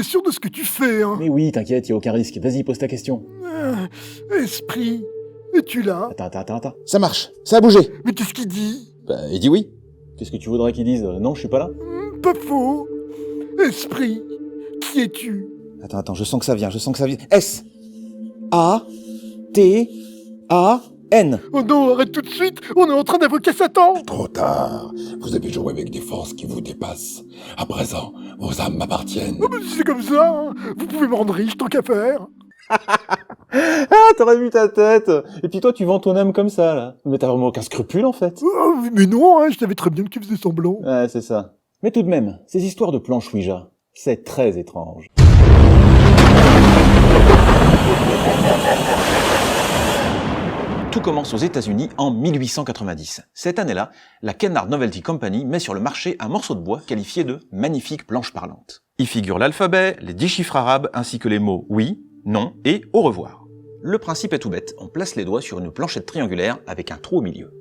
sûr de ce que tu fais, hein. Mais oui, t'inquiète, y a aucun risque. Vas-y, pose ta question. Esprit, es-tu là? Attends. Ça marche, ça a bougé. Mais qu'est-ce qu'il dit? Bah, il dit oui. Qu'est-ce que tu voudrais qu'il dise? Non, je suis pas là. Pas faux. Esprit, qui es-tu? Attends, je sens que ça vient. S-A-T-A-N. Oh non, arrête tout de suite, on est en train d'invoquer Satan. Trop tard. Vous avez joué avec des forces qui vous dépassent. À présent, vos âmes m'appartiennent. Oh, mais si c'est comme ça, hein, vous pouvez me rendre riche tant qu'à faire. Ah, t'aurais vu ta tête. Et puis toi, tu vends ton âme comme ça, là. Mais t'as vraiment aucun scrupule, en fait. Oh, mais non, hein, je savais très bien que tu faisais semblant. Ouais, c'est ça. Mais tout de même, ces histoires de planches Ouija, c'est très étrange. Tout commence aux États-Unis en 1890. Cette année-là, la Kennard Novelty Company met sur le marché un morceau de bois qualifié de magnifique planche parlante. Y figure l'alphabet, les 10 chiffres arabes ainsi que les mots oui, non et au revoir. Le principe est tout bête, on place les doigts sur une planchette triangulaire avec un trou au milieu.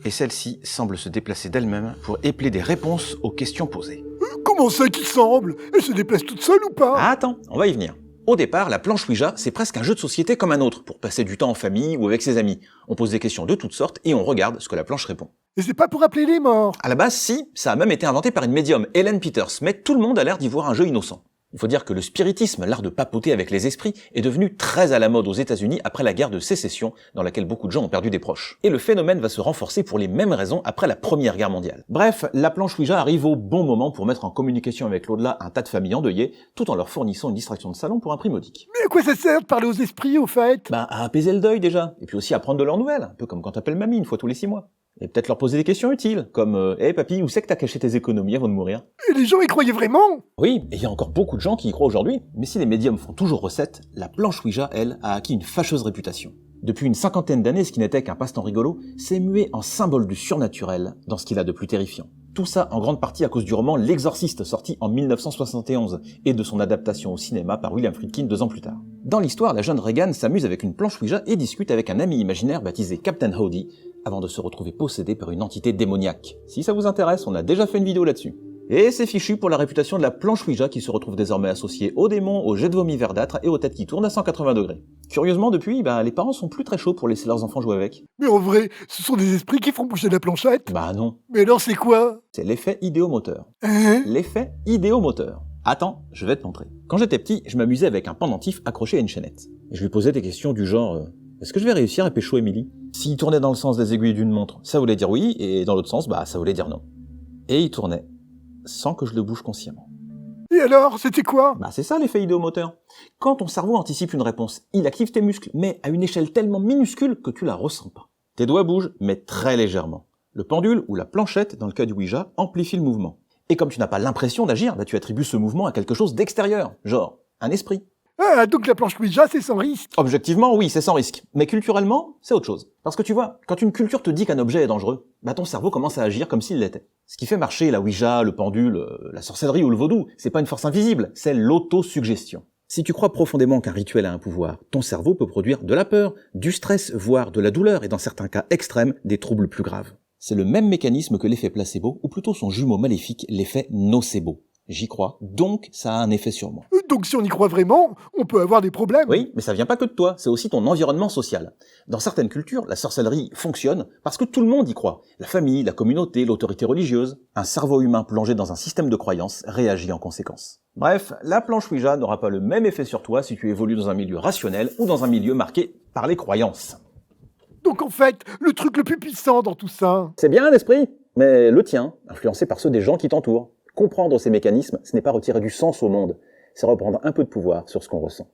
Et celle-ci semble se déplacer d'elle-même pour épeler des réponses aux questions posées. Comment ça qu'il semble? Elle se déplace toute seule ou pas? Ah, attends, on va y venir. Au départ, la planche Ouija, c'est presque un jeu de société comme un autre, pour passer du temps en famille ou avec ses amis. On pose des questions de toutes sortes et on regarde ce que la planche répond. Et c'est pas pour appeler les morts. À la base, si, ça a même été inventé par une médium, Helen Peters, mais tout le monde a l'air d'y voir un jeu innocent. Il faut dire que le spiritisme, l'art de papoter avec les esprits, est devenu très à la mode aux États-Unis après la guerre de sécession, dans laquelle beaucoup de gens ont perdu des proches. Et le phénomène va se renforcer pour les mêmes raisons après la Première Guerre mondiale. Bref, la planche Ouija arrive au bon moment pour mettre en communication avec l'au-delà un tas de familles endeuillées, tout en leur fournissant une distraction de salon pour un prix modique. Mais à quoi ça sert de parler aux esprits, au fait? Bah, à apaiser le deuil déjà, et puis aussi à prendre de leurs nouvelles, un peu comme quand t'appelles mamie une fois tous les 6 mois. Et peut-être leur poser des questions utiles, comme hey papy, où c'est que t'as caché tes économies avant de mourir? Et les gens y croyaient vraiment? Oui, et il y a encore beaucoup de gens qui y croient aujourd'hui. Mais si les médiums font toujours recette, la planche Ouija, elle, a acquis une fâcheuse réputation. Depuis une cinquantaine d'années, ce qui n'était qu'un passe-temps rigolo, s'est mué en symbole du surnaturel dans ce qu'il a de plus terrifiant. Tout ça en grande partie à cause du roman L'Exorciste sorti en 1971 et de son adaptation au cinéma par William Friedkin 2 ans plus tard. Dans l'histoire, la jeune Regan s'amuse avec une planche Ouija et discute avec un ami imaginaire baptisé Captain Howdy avant de se retrouver possédé par une entité démoniaque. Si ça vous intéresse, on a déjà fait une vidéo là-dessus. Et c'est fichu pour la réputation de la planche Ouija qui se retrouve désormais associée aux démons, aux jets de vomi verdâtre et aux têtes qui tournent à 180 degrés. Curieusement, depuis, les parents sont plus très chauds pour laisser leurs enfants jouer avec. Mais en vrai, ce sont des esprits qui font bouger la planchette? Bah non. Mais alors c'est quoi? C'est l'effet idéomoteur. Hein? L'effet idéomoteur. Attends, je vais te montrer. Quand j'étais petit, je m'amusais avec un pendentif accroché à une chaînette. Et je lui posais des questions du genre est-ce que je vais réussir à pécho Emily? S'il tournait dans le sens des aiguilles d'une montre, ça voulait dire oui, et dans l'autre sens, ça voulait dire non. Et il tournait, sans que je le bouge consciemment. Et alors, c'était quoi? C'est ça l'effet idéomoteur. Quand ton cerveau anticipe une réponse, il active tes muscles, mais à une échelle tellement minuscule que tu la ressens pas. Tes doigts bougent, mais très légèrement. Le pendule ou la planchette, dans le cas du Ouija, amplifie le mouvement. Et comme tu n'as pas l'impression d'agir, tu attribues ce mouvement à quelque chose d'extérieur, genre un esprit. Ah, donc la planche Ouija, c'est sans risque. Objectivement, oui, c'est sans risque. Mais culturellement, c'est autre chose. Parce que tu vois, quand une culture te dit qu'un objet est dangereux, ton cerveau commence à agir comme s'il l'était. Ce qui fait marcher la Ouija, le pendule, la sorcellerie ou le vaudou, c'est pas une force invisible, c'est l'autosuggestion. Si tu crois profondément qu'un rituel a un pouvoir, ton cerveau peut produire de la peur, du stress, voire de la douleur, et dans certains cas extrêmes, des troubles plus graves. C'est le même mécanisme que l'effet placebo, ou plutôt son jumeau maléfique, l'effet nocebo. J'y crois, donc ça a un effet sur moi. Donc si on y croit vraiment, on peut avoir des problèmes. Oui, mais ça vient pas que de toi, c'est aussi ton environnement social. Dans certaines cultures, la sorcellerie fonctionne parce que tout le monde y croit. La famille, la communauté, l'autorité religieuse. Un cerveau humain plongé dans un système de croyances réagit en conséquence. Bref, la planche Ouija n'aura pas le même effet sur toi si tu évolues dans un milieu rationnel ou dans un milieu marqué par les croyances. Donc en fait, le truc le plus puissant dans tout ça... C'est bien un esprit, mais le tien, influencé par ceux des gens qui t'entourent. Comprendre ces mécanismes, ce n'est pas retirer du sens au monde, c'est reprendre un peu de pouvoir sur ce qu'on ressent.